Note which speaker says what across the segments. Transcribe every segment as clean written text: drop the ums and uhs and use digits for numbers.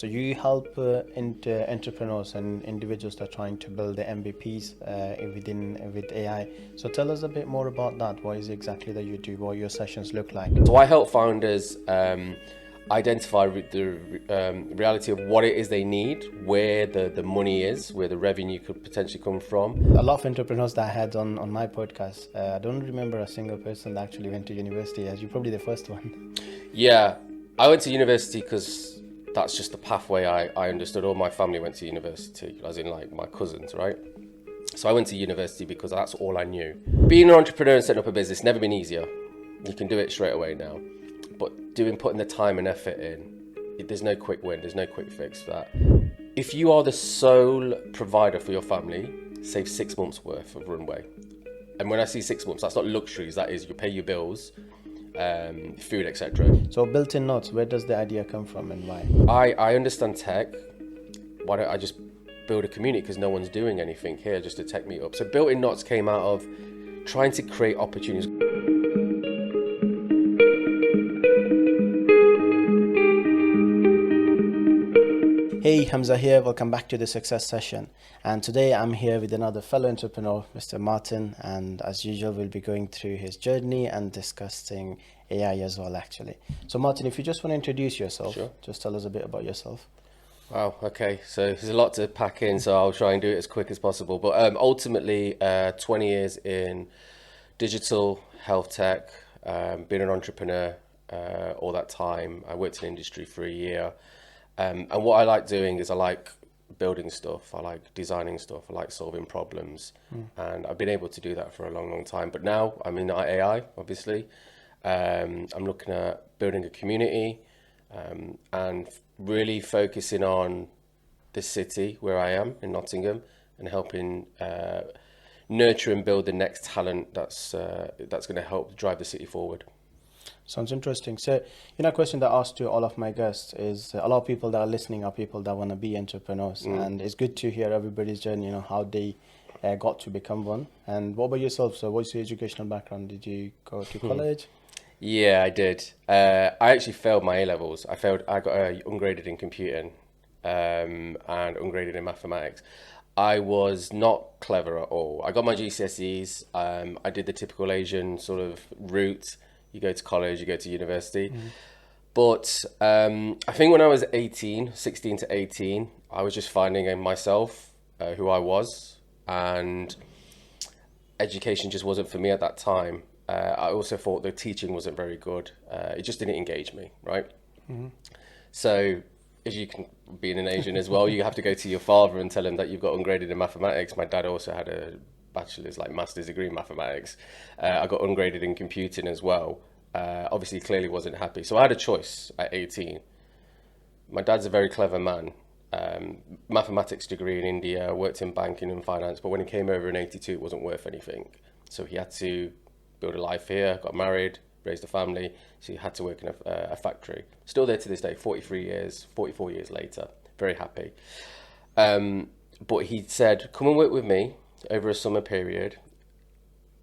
Speaker 1: So you help entrepreneurs and individuals that are trying to build the MVPs with AI. So tell us a bit more about that. What is it exactly that you do? What your sessions look like?
Speaker 2: So I help founders identify the reality of what it is they need, where the money is, where the revenue could potentially come from.
Speaker 1: A lot of entrepreneurs that I had on my podcast, I don't remember a single person that actually went to university, as you're probably the first one.
Speaker 2: Yeah, I went to university because that's just the pathway I understood. All my family went to university, as in like my cousins, right? So I went to university because that's all I knew. Being an entrepreneur and setting up a business never been easier. You can do it straight away now, but putting the time and effort in, there's no quick win, there's no quick fix for that. If you are the sole provider for your family, save 6 months worth of runway. And when I see 6 months, that's not luxuries, that is you pay your bills, food, etc.
Speaker 1: So built-in notes, where does the idea come from and why?
Speaker 2: I understand tech. Why don't I just build a community, because no one's doing anything here, just a tech meetup. So built-in knots came out of trying to create opportunities.
Speaker 1: Hey, Hamza here. Welcome back to the Success Session. And today I'm here with another fellow entrepreneur, Mr. Martin. And as usual, we'll be going through his journey and discussing AI as well, actually. So Martin, if you just want to introduce yourself,
Speaker 2: Sure.
Speaker 1: Just tell us a bit about yourself.
Speaker 2: Wow, okay. So there's a lot to pack in, so I'll try and do it as quick as possible. But ultimately, 20 years in digital health tech, been an entrepreneur all that time. I worked in industry for a year. And what I like doing is I like building stuff, I like designing stuff, I like solving problems. And I've been able to do that for a long, long time. But now I'm in AI, obviously. I'm looking at building a community and really focusing on the city where I am in Nottingham and helping nurture and build the next talent that's going to help drive the city forward.
Speaker 1: Sounds interesting. So, a question that I asked to all of my guests is a lot of people that are listening are people that want to be entrepreneurs. And it's good to hear everybody's journey, how they got to become one. And what about yourself? So what's your educational background? Did you go to college?
Speaker 2: Yeah, I did. I actually failed my A-levels. I got ungraded in computing and ungraded in mathematics. I was not clever at all. I got my GCSEs. I did the typical Asian sort of route. You go to college, you go to university. But I think when I was 16 to 18, I was just finding in myself who I was, and education just wasn't for me at that time. I also thought the teaching wasn't very good. It just didn't engage me, right? So as you can, being an Asian as well, you have to go to your father and tell him that you've got ungraded in mathematics. My dad also had a master's degree in mathematics. I got ungraded in computing as well. Obviously, clearly wasn't happy. So I had a choice at 18. My dad's a very clever man. Mathematics degree in India, worked in banking and finance, but when he came over in 82, it wasn't worth anything. So he had to build a life here, got married, raised a family. So he had to work in a factory. Still there to this day, 44 years later. Very happy. But he said, come and work with me over a summer period,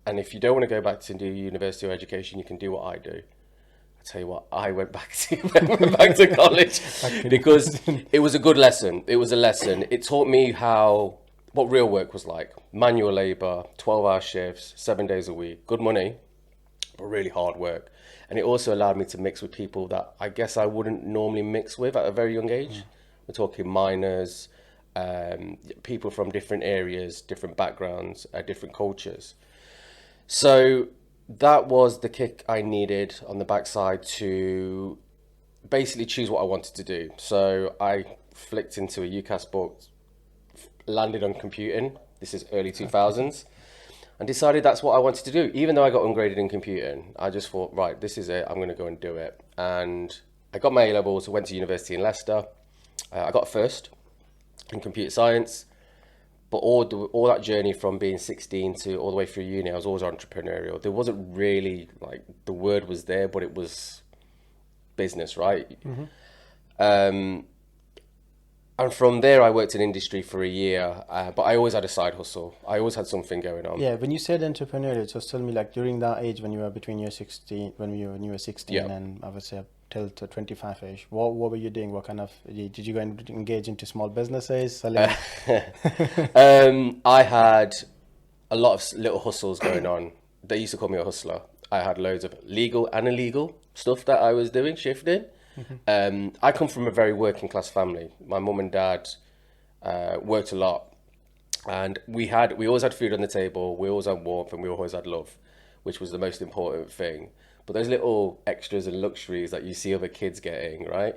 Speaker 2: and if you don't want to go back to do university or education, you can do what I do. I tell you what, I went back to college because it was a good lesson. It was a lesson. It taught me what real work was like. Manual labor, 12-hour shifts, 7 days a week, good money, but really hard work. And it also allowed me to mix with people that I guess I wouldn't normally mix with at a very young age. We're talking miners, people from different areas, different backgrounds, different cultures. So that was the kick I needed on the backside to basically choose what I wanted to do. So I flicked into a UCAS book, landed on computing. This is early 2000s. And decided that's what I wanted to do. Even though I got ungraded in computing, I just thought, right, this is it. I'm going to go and do it. And I got my A-levels, went to university in Leicester. I got a first in computer science, but all that journey from being 16 to all the way through uni, I was always entrepreneurial. There wasn't really, the word was there, but it was business, right? And from there, I worked in industry for a year, but I always had a side hustle. I always had something going on.
Speaker 1: Yeah, when you said entrepreneurial, just tell me like during that age when you were between your 16, when you were 16
Speaker 2: Yeah.
Speaker 1: and I would say up till to 25-ish, what were you doing? What kind of, did you go and engage into small businesses, selling?
Speaker 2: I had a lot of little hustles going on. They used to call me a hustler. I had loads of legal and illegal stuff that I was doing, shifting. I come from a very working class family. My mum and dad worked a lot, and we always had food on the table. We always had warmth, and we always had love, which was the most important thing. But those little extras and luxuries that you see other kids getting, right?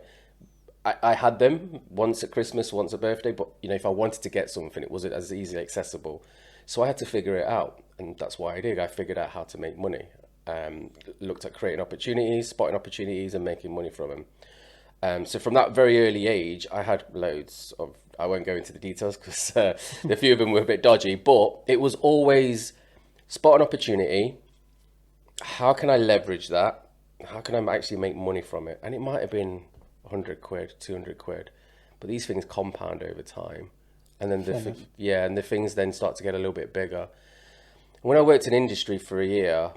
Speaker 2: I had them once at Christmas, once at birthday, but you know, if I wanted to get something, it wasn't as easily accessible. So I had to figure it out, and that's what I did. I figured out how to make money. Looked at creating opportunities, spotting opportunities, and making money from them. So from that very early age, I had loads of. I won't go into the details because a few of them were a bit dodgy, but it was always spot an opportunity. How can I leverage that? How can I actually make money from it? And it might have been 100 quid, 200 quid, but these things compound over time. And then the things then start to get a little bit bigger. When I worked in industry for a year,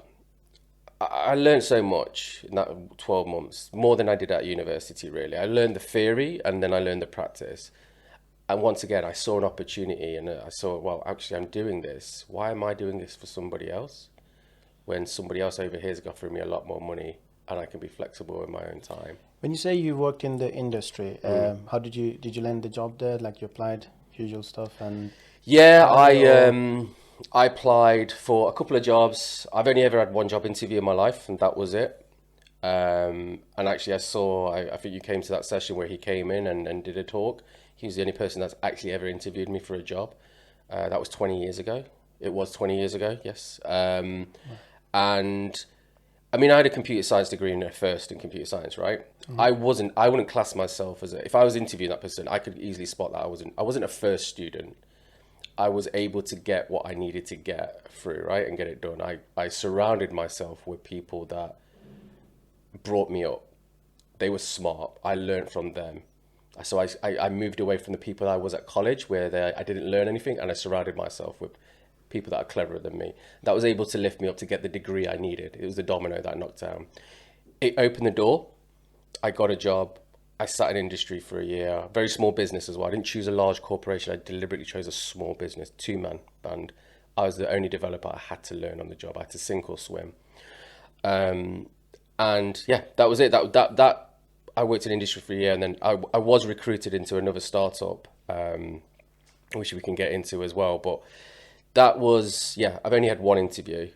Speaker 2: I learned so much in that 12 months, more than I did at university, really. I learned the theory and then I learned the practice. And once again, I saw an opportunity and I saw, well, actually, I'm doing this. Why am I doing this for somebody else when somebody else over here is offering me a lot more money and I can be flexible in my own time?
Speaker 1: When you say you worked in the industry, how did you land the job there? Like you applied, usual stuff, and
Speaker 2: Yeah, I applied for a couple of jobs. I've only ever had one job interview in my life, and that was it. And actually, I think you came to that session where he came in and did a talk. He was the only person that's actually ever interviewed me for a job. That was 20 years ago. It was 20 years ago, yes. And I mean, I had a computer science degree first in computer science, right? I wouldn't class myself as if I was interviewing that person, I could easily spot that I wasn't a first student. I was able to get what I needed to get through, right, and get it done. I surrounded myself with people that brought me up. They were smart. I learned from them. So I moved away from the people I was at college where I didn't learn anything, and I surrounded myself with people that are cleverer than me. That was able to lift me up to get the degree I needed. It was the domino that I knocked down. It opened the door. I got a job. I sat in industry for a year. Very small business as well. I didn't choose a large corporation. I deliberately chose a small business, 2-man band. I was the only developer. I had to learn on the job. I had to sink or swim. And yeah, that was it. That I worked in industry for a year, and then I was recruited into another startup, which we can get into as well. But that was, yeah, I've only had one interview,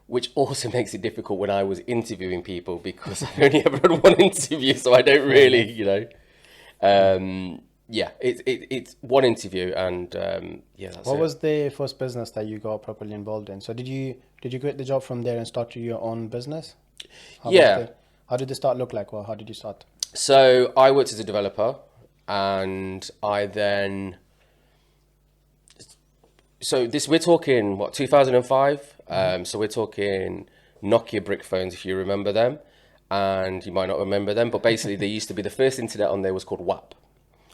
Speaker 2: which also makes it difficult when I was interviewing people because I've only ever had one interview, so I don't really, yeah, it's one interview, and yeah, that's
Speaker 1: what
Speaker 2: it.
Speaker 1: was the first business that you got properly involved in? So did you quit the job from there and start your own business? How did the start look like? Well, how did you start?
Speaker 2: So I worked as a developer, and I then. So we're talking what, 2005. So we're talking Nokia brick phones, if you remember them, and you might not remember them, but basically there used to be the first internet on there was called WAP.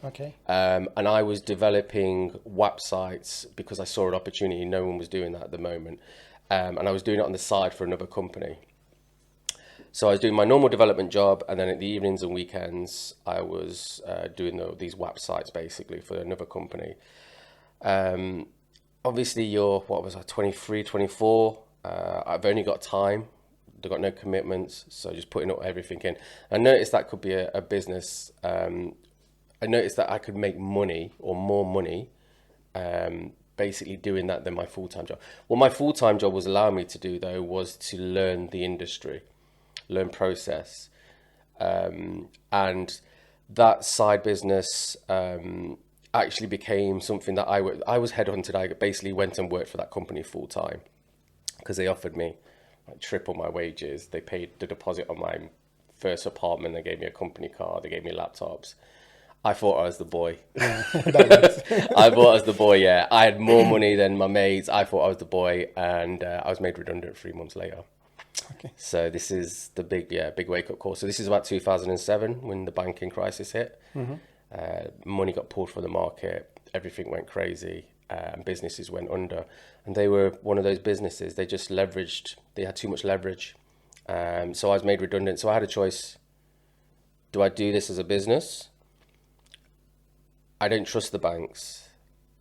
Speaker 1: Okay.
Speaker 2: And I was developing WAP sites because I saw an opportunity. No one was doing that at the moment, and I was doing it on the side for another company. So I was doing my normal development job, and then at the evenings and weekends, I was doing these WAP sites basically for another company. Obviously, you're, 23, 24. I've only got time. I've got no commitments, so just putting everything in. I noticed that could be a business. I noticed that I could make money or more money basically doing that than my full-time job. What my full-time job was allowing me to do, though, was to learn the industry, learn process. And that side business actually became something that I was headhunted. I basically went and worked for that company full-time because they offered me like triple my wages. They paid the deposit on my first apartment. They gave me a company car. They gave me laptops. I thought I was the boy. I thought I was the boy, yeah. I had more money than my mates. I thought I was the boy, and I was made redundant 3 months later.
Speaker 1: Okay.
Speaker 2: So this is the big wake-up call. So this is about 2007 when the banking crisis hit. Money got pulled from the market, everything went crazy, and businesses went under. And they were one of those businesses, they just leveraged, they had too much leverage. So I was made redundant. So I had a choice. Do I do this as a business? I don't trust the banks.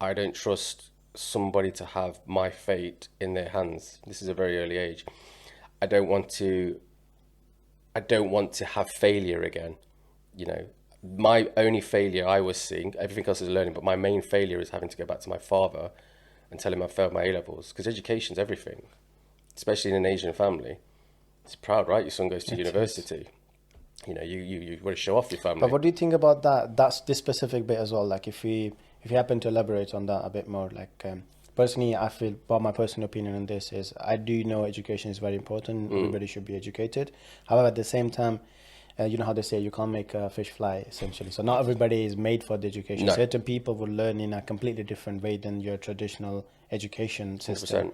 Speaker 2: I don't trust somebody to have my fate in their hands. This is a very early age. I don't want to have failure again. You know, my only failure I was seeing, everything else is learning, but my main failure is having to go back to my father and tell him I failed my A-levels, because education's everything, especially in an Asian family. It's proud, right? Your son goes to university. You know, you want to show off your family.
Speaker 1: But what do you think about that? That's this specific bit as well. Like if you happen to elaborate on that a bit more, like personally, I feel, well, my personal opinion on this is I do know education is very important. Everybody should be educated. However, at the same time, you know how they say you can't make a fish fly, essentially. So not everybody is made for the education.
Speaker 2: No.
Speaker 1: Certain people will learn in a completely different way than your traditional education system.
Speaker 2: 100%.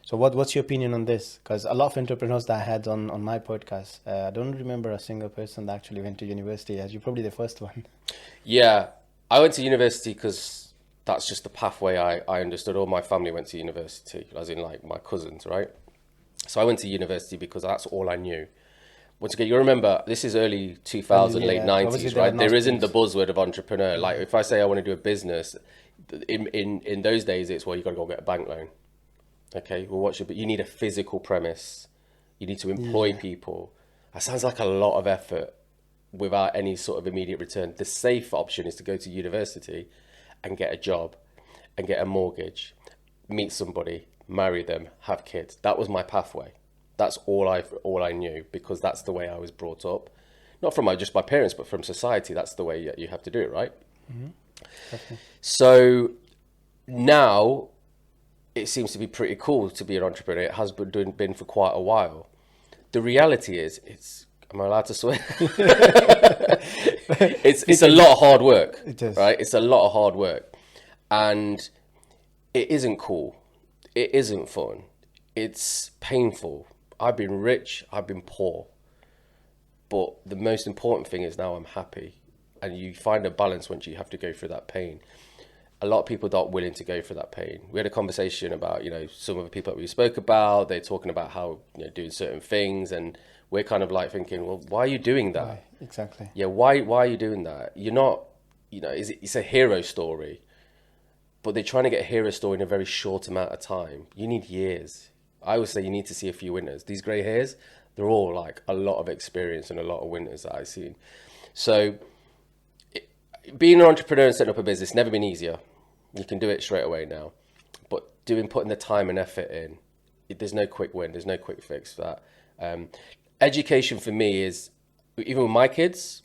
Speaker 1: So what's your opinion on this? Because a lot of entrepreneurs that I had on my podcast, I don't remember a single person that actually went to university, as you're probably the first one.
Speaker 2: Yeah, I went to university because that's just the pathway I understood. All my family went to university, as in like my cousins, right? So I went to university because that's all I knew. Once again, you remember, this is early 2000, late 90s, right? There isn't the buzzword of entrepreneur. Like if I say I want to do a business, in those days, it's, well, you got to go get a bank loan. Okay, well, but you need a physical premise. You need to employ people. That sounds like a lot of effort without any sort of immediate return. The safe option is to go to university and get a job and get a mortgage, meet somebody, marry them, have kids. That was my pathway. That's all I knew, because that's the way I was brought up. Not from just my parents, but from society. That's the way you have to do it, right?
Speaker 1: Okay.
Speaker 2: So now it seems to be pretty cool to be an entrepreneur. It has been for quite a while. The reality is, am I allowed to swear? it's a lot of hard work.
Speaker 1: It is.
Speaker 2: Right? It's a lot of hard work. And it isn't cool. It isn't fun. It's painful. I've been rich, I've been poor. But the most important thing is now I'm happy. And you find a balance once you have to go through that pain. A lot of people aren't willing to go through that pain. We had a conversation about, some of the people that we spoke about, they're talking about how, doing certain things, and we're kind of like thinking, well, why are you doing that?
Speaker 1: Why? Exactly.
Speaker 2: Yeah, why are you doing that? You're not, it's a hero story, but they're trying to get a hero story in a very short amount of time. You need years. I would say you need to see a few winners. These grey hairs, they're all like a lot of experience and a lot of winners that I've seen. So being an entrepreneur and setting up a business, never been easier. You can do it straight away now. But putting the time and effort in, there's no quick win. There's no quick fix for that. Education for me is, even with my kids,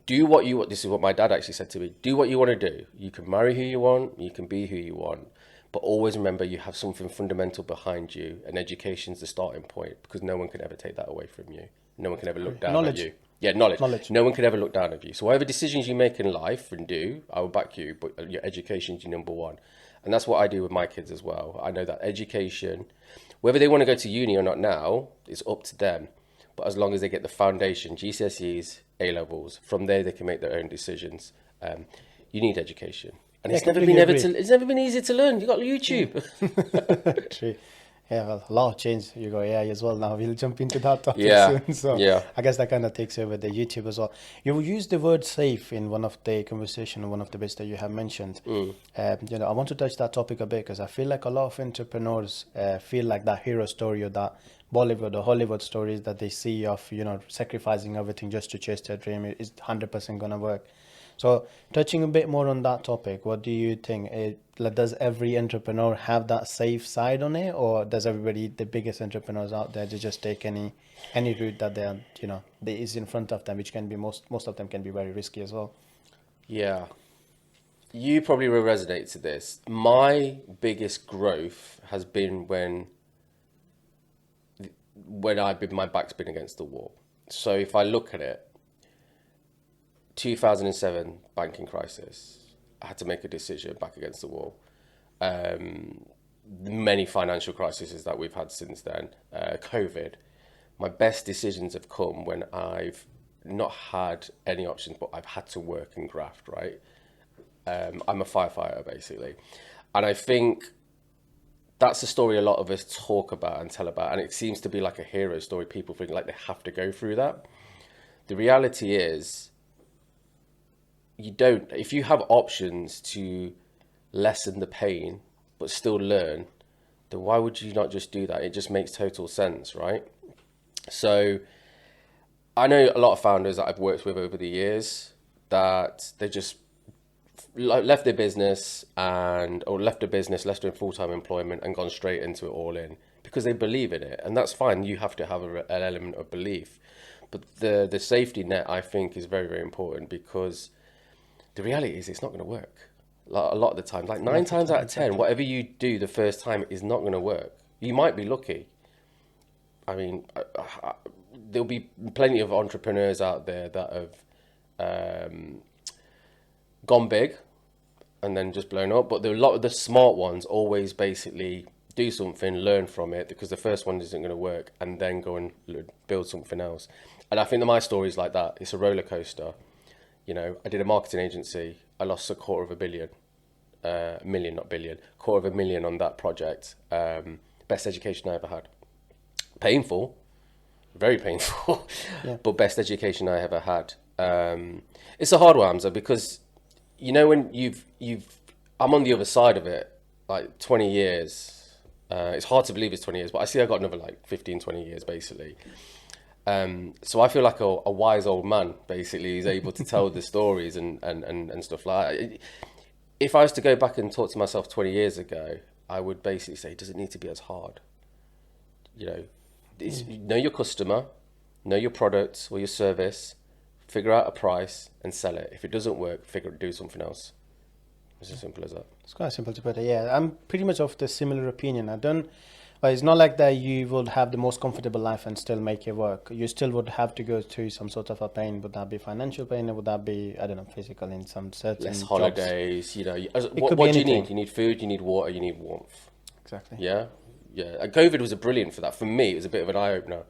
Speaker 2: do what you want. This is what my dad actually said to me. Do what you want to do. You can marry who you want. You can be who you want. But always remember you have something fundamental behind you, and education's the starting point, because no one can ever take that away from you. No one can ever look down at you. Yeah, knowledge. No one can ever look down at you. So whatever decisions you make in life and do, I will back you, but your education's your number one. And that's what I do with my kids as well. I know that education, whether they want to go to uni or not now, it's up to them. But as long as they get the foundation, GCSEs, A-levels, from there they can make their own decisions. You need education. And it's never been easy to learn. You got YouTube.
Speaker 1: True. Yeah, well, a lot of change. You go AI as well now. We'll jump into that topic soon. So
Speaker 2: yeah.
Speaker 1: I guess that kind of takes over the YouTube as well. You used the word safe in one of the conversation, one of the bits that you have mentioned. I want to touch that topic a bit, because I feel like a lot of entrepreneurs feel like that hero story, or that Bollywood or Hollywood stories that they see of, sacrificing everything just to chase their dream is 100% going to work. So touching a bit more on that topic, what do you think? Does every entrepreneur have that safe side on it, or does everybody, the biggest entrepreneurs out there, they just take any route that that is in front of them, which can be most of them can be very risky as well? Yeah.
Speaker 2: You probably will resonate to this. My biggest growth has been when my back's been against the wall. So if I look at it, 2007 banking crisis, I had to make a decision, back against the wall. Many financial crises that we've had since then, COVID. My best decisions have come when I've not had any options, but I've had to work and graft, right? I'm a firefighter, basically. And I think that's the story a lot of us talk about and tell about. And it seems to be like a hero story. People feel like they have to go through that. The reality is, you don't. If you have options to lessen the pain, but still learn, then why would you not just do that? It just makes total sense, right? So I know a lot of founders that I've worked with over the years that they just left their business left doing full-time employment and gone straight into it all in because they believe in it. And that's fine. You have to have an element of belief. But the safety net, I think, is very, very important, because the reality is it's not going to work. Like, a lot of the time, like 9 times out of 10, whatever you do the first time is not going to work. You might be lucky. I mean, there'll be plenty of entrepreneurs out there that have gone big and then just blown up. But a lot of the smart ones always basically do something, learn from it, because the first one isn't going to work, and then go and build something else. And I think that my story is like that. It's a roller coaster. You know, I did a marketing agency. I lost $250 million, not billion, $250 on that project. Best education I ever had. Painful, very painful, yeah. But best education I ever had. It's a hard one, Hamza, because you know, when I'm on the other side of it, like 20 years. It's hard to believe it's 20 years, but I see I've got another like 15, 20 years basically. So I feel like a wise old man, basically, who's able to tell the stories and stuff like that. If I was to go back and talk to myself 20 years ago, I would basically say, does it need to be as hard? You know, know your customer, know your product or your service, figure out a price and sell it. If it doesn't work, do something else. It's as simple as that.
Speaker 1: It's quite simple to put it. Yeah, I'm pretty much of the similar opinion. It's not like that you would have the most comfortable life and still make it work. You still would have to go through some sort of a pain. Would that be financial pain, or would that be, I don't know, physical in some certain
Speaker 2: less
Speaker 1: jobs?
Speaker 2: holidays, you know. What do you need? You need food, you need water, you need warmth.
Speaker 1: Exactly.
Speaker 2: Yeah, yeah. And COVID was brilliant for that. For me, it was a bit of an eye-opener.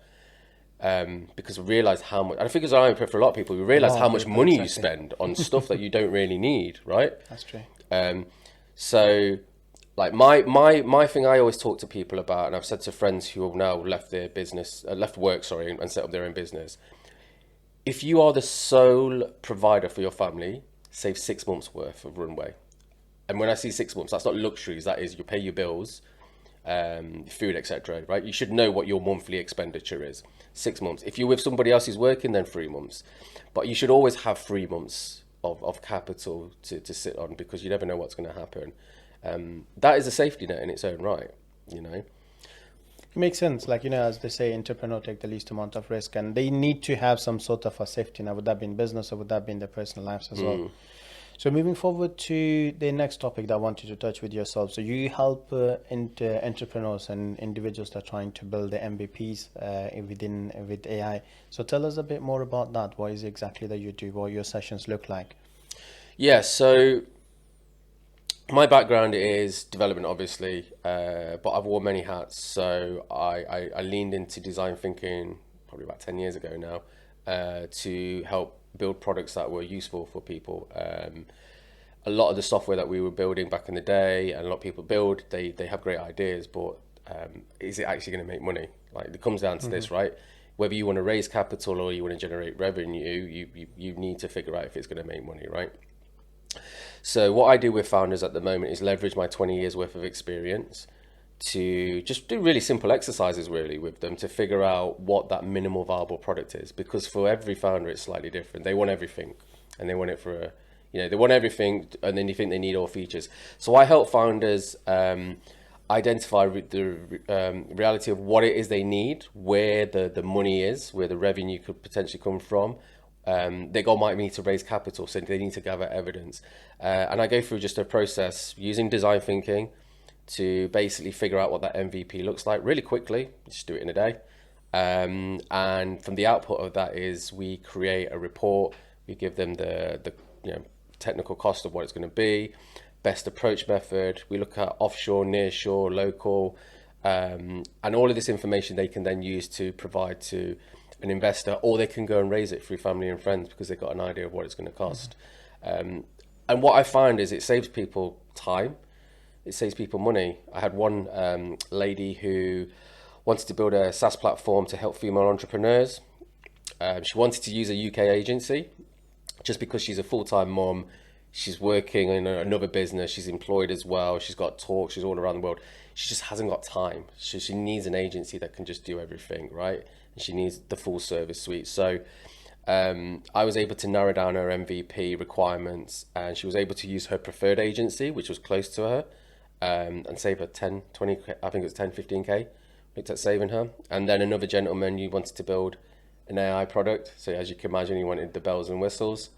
Speaker 2: Because we realised how much, and I think it's an eye-opener for a lot of people, we realise how much money you spend on stuff that you don't really need, right?
Speaker 1: That's true.
Speaker 2: So like my thing I always talk to people about, and I've said to friends who have now left their business, left work, and set up their own business. If you are the sole provider for your family, save 6 months worth of runway. And when I see 6 months, that's not luxuries. That is, you pay your bills, food, etc. Right? You should know what your monthly expenditure is. 6 months. If you're with somebody else who's working, then 3 months. But you should always have 3 months of capital to sit on, because you never know what's going to happen. That is a safety net in its own right, you know.
Speaker 1: It makes sense. Like, you know, as they say, entrepreneurs take the least amount of risk, and they need to have some sort of a safety net. Would that be in business, or would that be in their personal lives as well? So moving forward to the next topic that I wanted to touch with yourself. So you help entrepreneurs and individuals that are trying to build the MVPs with AI. So tell us a bit more about that. What is it exactly that you do? What your sessions look like?
Speaker 2: Yeah, so my background is development, obviously, but I've worn many hats. So I leaned into design thinking probably about 10 years ago now, to help build products that were useful for people. A lot of the software that we were building back in the day, and a lot of people build, they have great ideas, but is it actually going to make money? Like, it comes down to this, right? Whether you want to raise capital or you want to generate revenue, you need to figure out if it's going to make money, right? So what I do with founders at the moment is leverage my 20 years worth of experience to just do really simple exercises really with them to figure out what that minimal viable product is, because for every founder it's slightly different. They want everything, and they want it for they want everything, and then you think they need all features. So I help founders identify the reality of what it is they need, where the money is, where the revenue could potentially come from. They might need to raise capital, so they need to gather evidence, and I go through just a process using design thinking to basically figure out what that MVP looks like really quickly. Just do it in a day. And from the output of that is we create a report. We give them the technical cost of what it's going to be, best approach method. We look at offshore, nearshore, local, and all of this information they can then use to provide to an investor, or they can go and raise it through family and friends because they've got an idea of what it's going to cost. And what I find is it saves people time, it saves people money. I had one lady who wanted to build a SaaS platform to help female entrepreneurs. She wanted to use a UK agency just because she's a full-time mom. She's working in another business. She's employed as well. She's got talks. She's all around the world. She just hasn't got time. She needs an agency that can just do everything, right? And she needs the full service suite. So I was able to narrow down her MVP requirements, and she was able to use her preferred agency, which was close to her, and save her 10, 20, I think it was 10, 15K. Looked at saving her. And then another gentleman, you wanted to build an AI product. So as you can imagine, he wanted the bells and whistles.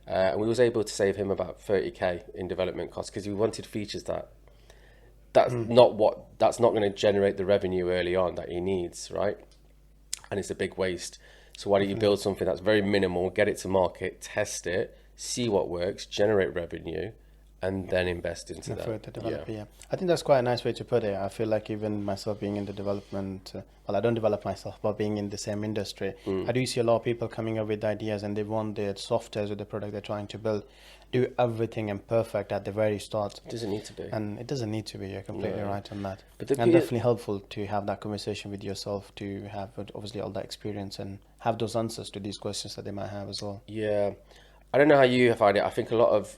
Speaker 2: And we was able to save him about 30K in development costs because we wanted features that's not going to generate the revenue early on that he needs, right? And it's a big waste. So why don't you build something that's very minimal, get it to market, test it, see what works, generate revenue, and then invest into that.
Speaker 1: Further develop, yeah. I think that's quite a nice way to put it. I feel like even myself being in the development, well, I don't develop myself, but being in the same industry, I do see a lot of people coming up with ideas and they want their softwares with the product they're trying to build, do everything and perfect at the very start.
Speaker 2: It doesn't need to be.
Speaker 1: And it doesn't need to be. You're completely right on that.
Speaker 2: But
Speaker 1: and definitely helpful to have that conversation with yourself, to have obviously all that experience and have those answers to these questions that they might have as well.
Speaker 2: Yeah. I don't know how you find it. I think a lot of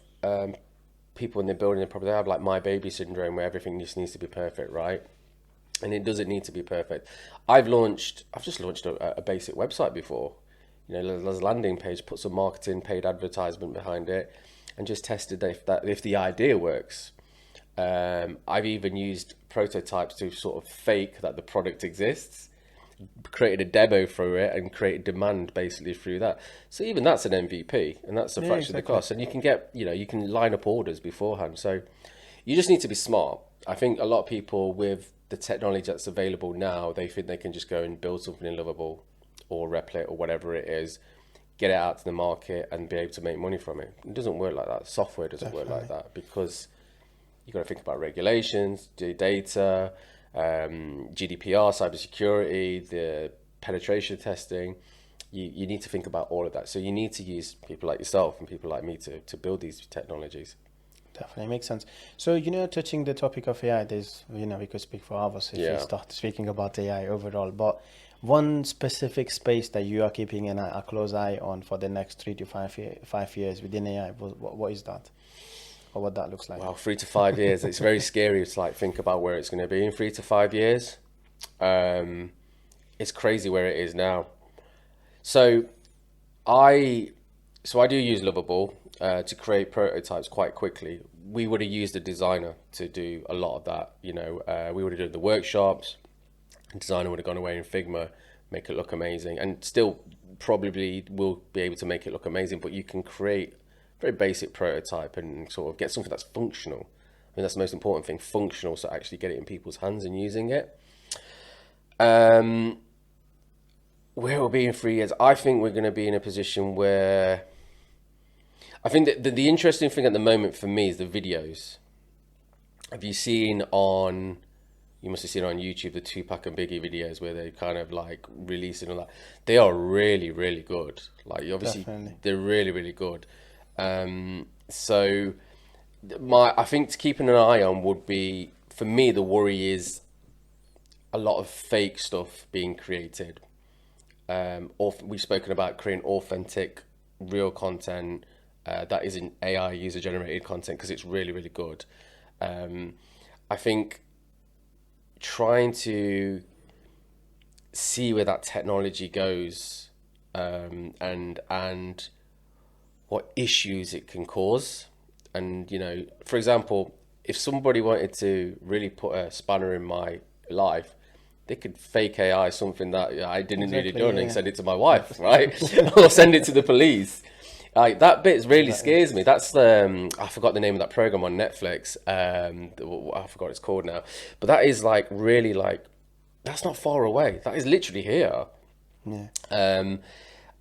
Speaker 2: people when they're building a property, they have like my baby syndrome where everything just needs to be perfect, right? And it doesn't need to be perfect. I've just launched a basic website before. You know, there's a landing page, put some marketing, paid advertisement behind it, and just tested if the idea works. I've even used prototypes to sort of fake that the product exists, created a demo through it, and created demand basically through that. So even that's an MVP, and that's a fraction of the cost. And you can get, you can line up orders beforehand. So you just need to be smart. I think a lot of people with the technology that's available now, they think they can just go and build something in Lovable or Replit or whatever it is, get it out to the market and be able to make money from it. It doesn't work like that. Software doesn't work like that because you've got to think about regulations, data, GDPR, cybersecurity, the penetration testing. You need to think about all of that. So you need to use people like yourself and people like me to build these technologies.
Speaker 1: Definitely makes sense. So, touching the topic of AI, there's, we could speak for hours if we start speaking about AI overall, but one specific space that you are keeping a close eye on for the next 3 to 5 years within AI, what is that? Or what that looks like?
Speaker 2: Well, 3 to 5 years, it's very scary to think about where it's going to be in 3 to 5 years. It's crazy where it is now. So I do use Lovable to create prototypes quite quickly. We would have used a designer to do a lot of that. We would have done the workshops. The designer would have gone away in Figma, make it look amazing, and still probably will be able to make it look amazing. But you can create a very basic prototype and sort of get something that's functional. I mean, that's the most important thing, functional, so actually get it in people's hands and using it. Where we'll be in 3 years, I think we're going to be in a position where I think that the interesting thing at the moment for me is the videos. Have you seen you must have seen on YouTube the Tupac and Biggie videos where they kind of releasing all that. They are really, really good. Obviously, definitely. They're really, really good. So I think to keeping an eye on would be, for me, the worry is a lot of fake stuff being created. We've spoken about creating authentic, real content that isn't AI user generated content because it's really, really good. I think trying to see where that technology goes and what issues it can cause. And, for example, if somebody wanted to really put a spanner in my life, they could fake AI something that I didn't really do and send it to my wife, right? Or send it to the police. That bit really scares me. That's I forgot the name of that program on Netflix. I forgot what it's called now. But that is really that's not far away. That is literally here.
Speaker 1: Yeah.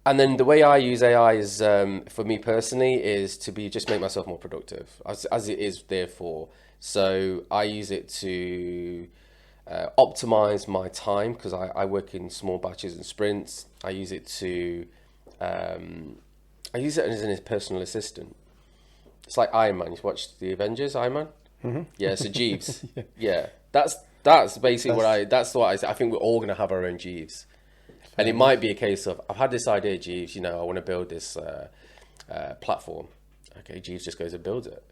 Speaker 2: And then the way I use AI is, for me personally, is to just make myself more productive, as it is there for. So I use it to optimize my time, because I work in small batches and sprints. I use it as a personal assistant. It's like Iron Man. You watch the Avengers, Iron Man? Mm-hmm. Yeah, so Jeeves. Yeah, that's basically that's what I think we're all going to have our own Jeeves. And it might be a case of, I've had this idea, Jeeves, I want to build this platform. Okay, Jeeves just goes and builds it.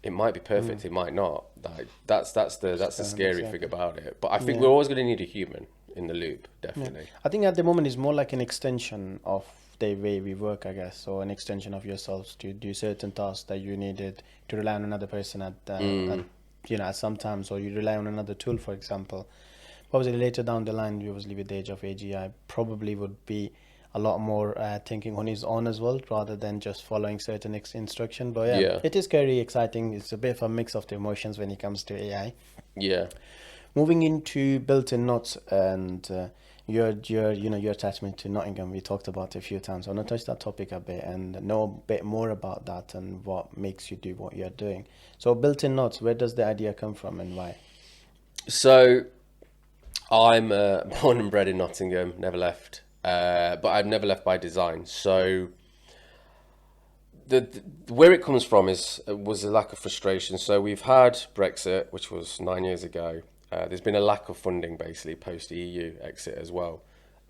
Speaker 2: It might be perfect, it might not. Like, that's the scary thing about it. But I think we're always going to need a human in the loop, definitely.
Speaker 1: Yeah. I think at the moment it's more like an extension of the way we work, I guess, or an extension of yourselves to do certain tasks that you needed to rely on another person at sometimes, or you rely on another tool, for example. Obviously, later down the line, obviously with the age of AGI, probably would be a lot more thinking on his own as well, rather than just following certain instruction. But yeah, it is very exciting. It's a bit of a mix of the emotions when it comes to AI.
Speaker 2: Yeah.
Speaker 1: Moving into built-in notes and your attachment to Nottingham, we talked about it a few times. I want to touch that topic a bit and know a bit more about that and what makes you do what you're doing. So built-in notes, where does the idea come from and why?
Speaker 2: So I'm born and bred in Nottingham, never left. But I've never left by design. So where it comes from was a lack of frustration. So we've had Brexit, which was 9 years ago. There's been a lack of funding basically post EU exit as well.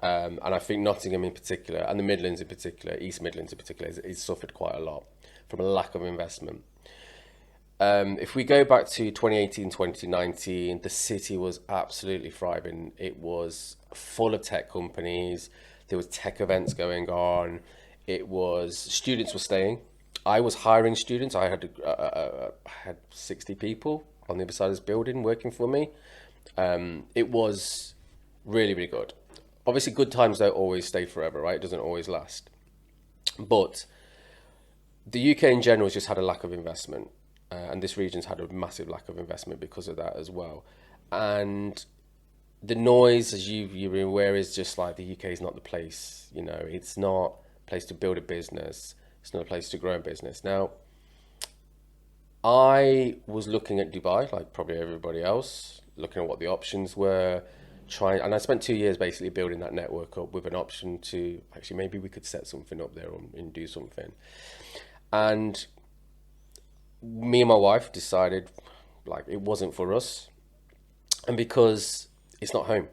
Speaker 2: And I think Nottingham in particular, and the Midlands in particular, East Midlands in particular, is suffered quite a lot from a lack of investment. If we go back to 2018, 2019, the city was absolutely thriving. It was full of tech companies. There was tech events going on. Students were staying. I was hiring students. I had 60 people on the other side of this building working for me. It was really, really good. Obviously, good times don't always stay forever, right? It doesn't always last. But the UK in general has just had a lack of investment. And this region's had a massive lack of investment because of that as well. And the noise, as you're aware, is just like the UK is not the place. It's not a place to build a business. It's not a place to grow a business. Now, I was looking at Dubai, like probably everybody else, looking at what the options were, and I spent 2 years basically building that network up with an option to actually maybe we could set something up there and do something. And me and my wife decided like it wasn't for us, and because it's not home.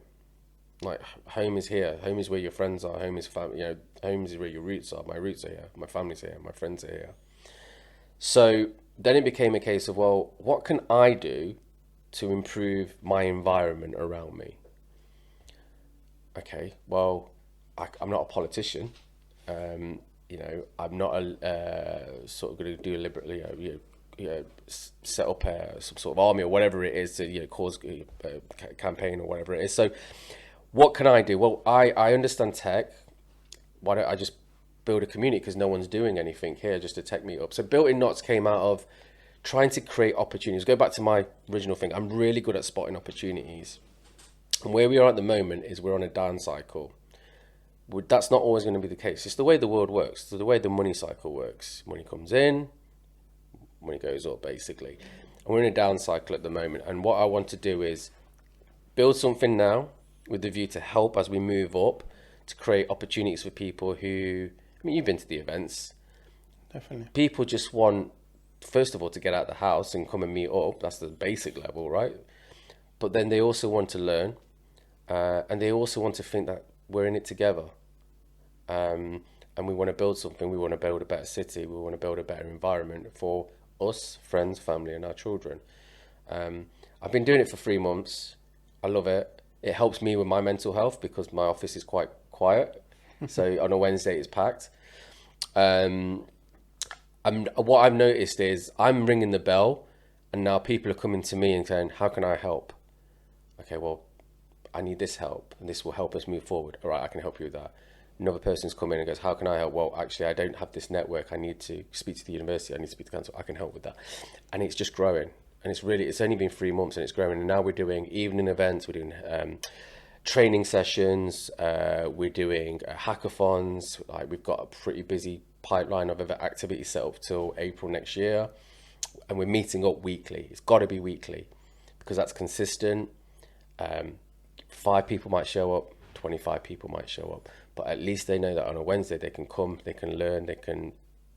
Speaker 2: Like, home is here. Home is where your friends are. Home is family. Home is where your roots are. My roots are here. My family's here. My friends are here. So then it became a case of, well, what can I do to improve my environment around me? Okay, well, I'm not a politician. I'm not sort of going to do deliberately, set up some sort of army or whatever it is to cause a campaign or whatever it is. So what can I do? Well, I understand tech. Why don't I just build a community, because no one's doing anything here, just a tech meetup. So built-in knots came out of trying to create opportunities. Go back to my original thing. I'm really good at spotting opportunities. And where we are at the moment is we're on a down cycle. That's not always going to be the case. It's the way the world works. It's the way the money cycle works. Money comes in, money goes up, basically. And we're in a down cycle at the moment. And what I want to do is build something now with the view to help as we move up, to create opportunities for people who, you've been to the events.
Speaker 1: Definitely.
Speaker 2: People just want, first of all, to get out of the house and come and meet up. That's the basic level, right? But then they also want to learn, and they also want to think that we're in it together. And we want to build something. We want to build a better city. We want to build a better environment for us, friends, family, and our children. I've been doing it for 3 months. I love it. It helps me with my mental health because my office is quite quiet. So on a Wednesday, it's packed. What I've noticed is I'm ringing the bell, and now people are coming to me and saying, how can I help? Okay, well, I need this help, and this will help us move forward. All right, I can help you with that. Another person's come in and goes, how can I help? Well, actually, I don't have this network. I need to speak to the university. I need to speak to the council. I can help with that. And it's just growing. And it's only been 3 months and it's growing. And now we're doing evening events. We're doing training sessions. We're doing hackathons. Like, we've got a pretty busy pipeline of activities set up till April next year. And we're meeting up weekly. It's got to be weekly because that's consistent. 5 people might show up, 25 people might show up, but at least they know that on a Wednesday they can come, they can learn, they can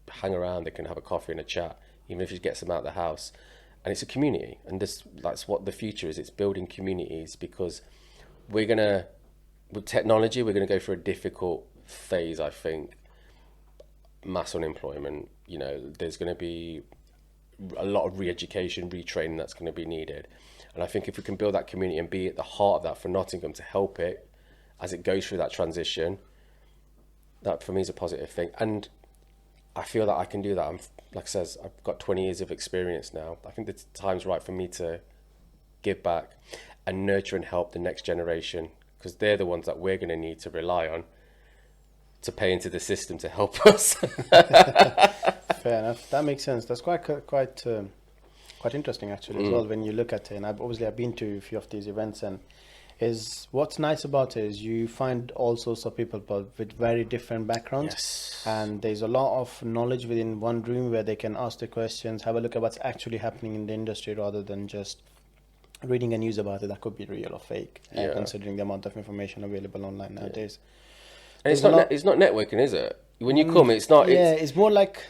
Speaker 2: hang around, they can have a coffee and a chat, even if it gets them out of the house. And it's a community, and that's what the future is. It's building communities, because with technology, we're gonna go through a difficult phase, I think. Mass unemployment, there's gonna be a lot of re-education, retraining that's gonna be needed. And I think if we can build that community and be at the heart of that for Nottingham to help it as it goes through that transition, that for me is a positive thing. And I feel that I can do that. Like I says, I've got 20 years of experience now. I think the time's right for me to give back and nurture and help the next generation, because they're the ones that we're going to need to rely on to pay into the system to help us.
Speaker 1: Fair enough. That makes sense. That's quite interesting actually as well when you look at it. And I've been to a few of these events, and what's nice about it is you find all sorts of people but with very different backgrounds.
Speaker 2: Yes.
Speaker 1: And there's a lot of knowledge within one room where they can ask the questions, have a look at what's actually happening in the industry, rather than just reading a news about it that could be real or fake, considering the amount of information available online nowadays.
Speaker 2: And it's not networking, is it? When you come, it's not.
Speaker 1: It's more like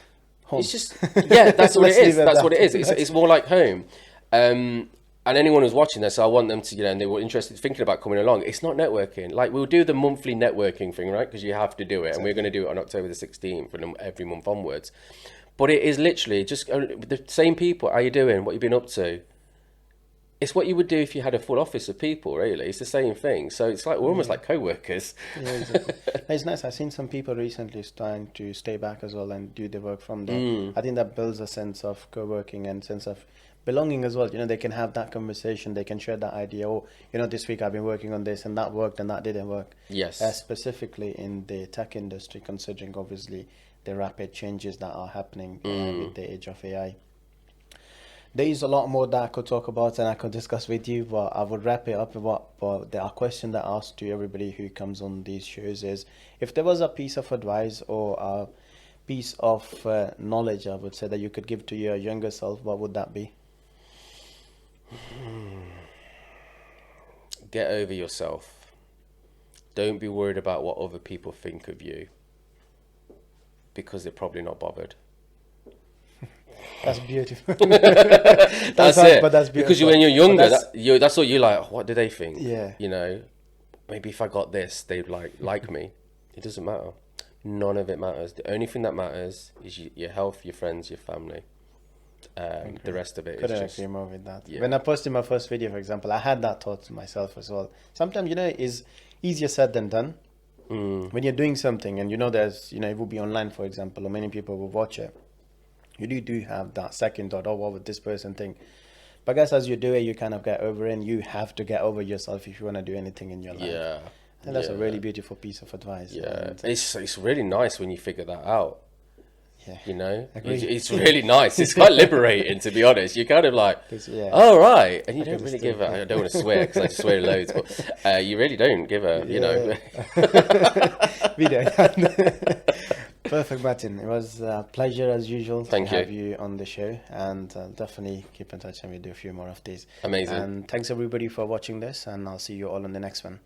Speaker 1: home.
Speaker 2: It's just that's what it is. That's what it is. It's more like home. And anyone who's watching this, I want them to, and they were interested, thinking about coming along. It's not networking. Like, we'll do the monthly networking thing, right? Because you have to do it, and we're going to do it on October the 16th and every month onwards. But it is literally just the same people. How you doing? What you been up to? It's what you would do if you had a full office of people, really. It's the same thing. So it's like, we're almost like co-workers.
Speaker 1: Yeah, exactly. It's nice. I've seen some people recently starting to stay back as well and do the work from there. I think that builds a sense of co-working and sense of belonging as well. They can have that conversation, they can share that idea. Oh, this week I've been working on this and that worked and that didn't work.
Speaker 2: Yes.
Speaker 1: Specifically in the tech industry, considering obviously the rapid changes that are happening with the age of AI. There is a lot more that I could talk about and I could discuss with you, but I would wrap it up with but there are questions that I ask to everybody who comes on these shows is, if there was a piece of advice or a piece of knowledge, I would say, that you could give to your younger self, what would that be?
Speaker 2: Get over yourself. Don't be worried about what other people think of you, because they're probably not bothered.
Speaker 1: That's beautiful.
Speaker 2: That's it.
Speaker 1: But that's beautiful.
Speaker 2: Because when you're younger, that's what you're like. What do they think?
Speaker 1: Yeah.
Speaker 2: Maybe if I got this, they'd like me. It doesn't matter. None of it matters. The only thing that matters is your health, your friends, your family. The rest of it
Speaker 1: Couldn't
Speaker 2: is just...
Speaker 1: agree more with that.
Speaker 2: Yeah.
Speaker 1: When I posted my first video, for example, I had that thought to myself as well. Sometimes, it's easier said than done. When you're doing something and there's, it will be online, for example, or many people will watch it. You do have that second thought, what would this person think? But I guess as you do it, you kind of get over it, and you have to get over yourself if you want to do anything in your life.
Speaker 2: Yeah.
Speaker 1: And that's a really beautiful piece of advice.
Speaker 2: Yeah. It's really nice when you figure that out.
Speaker 1: Yeah.
Speaker 2: It's really nice. It's quite liberating, to be honest. You're kind of like,
Speaker 1: yeah.
Speaker 2: oh, right. And you don't really give a, I don't want to swear because I just swear loads, but you really don't give a,
Speaker 1: We don't. Perfect, Martin. It was a pleasure as usual to have you on the show, and definitely keep in touch and we'll do a few more of these.
Speaker 2: Amazing.
Speaker 1: And thanks everybody for watching this, and I'll see you all on the next one.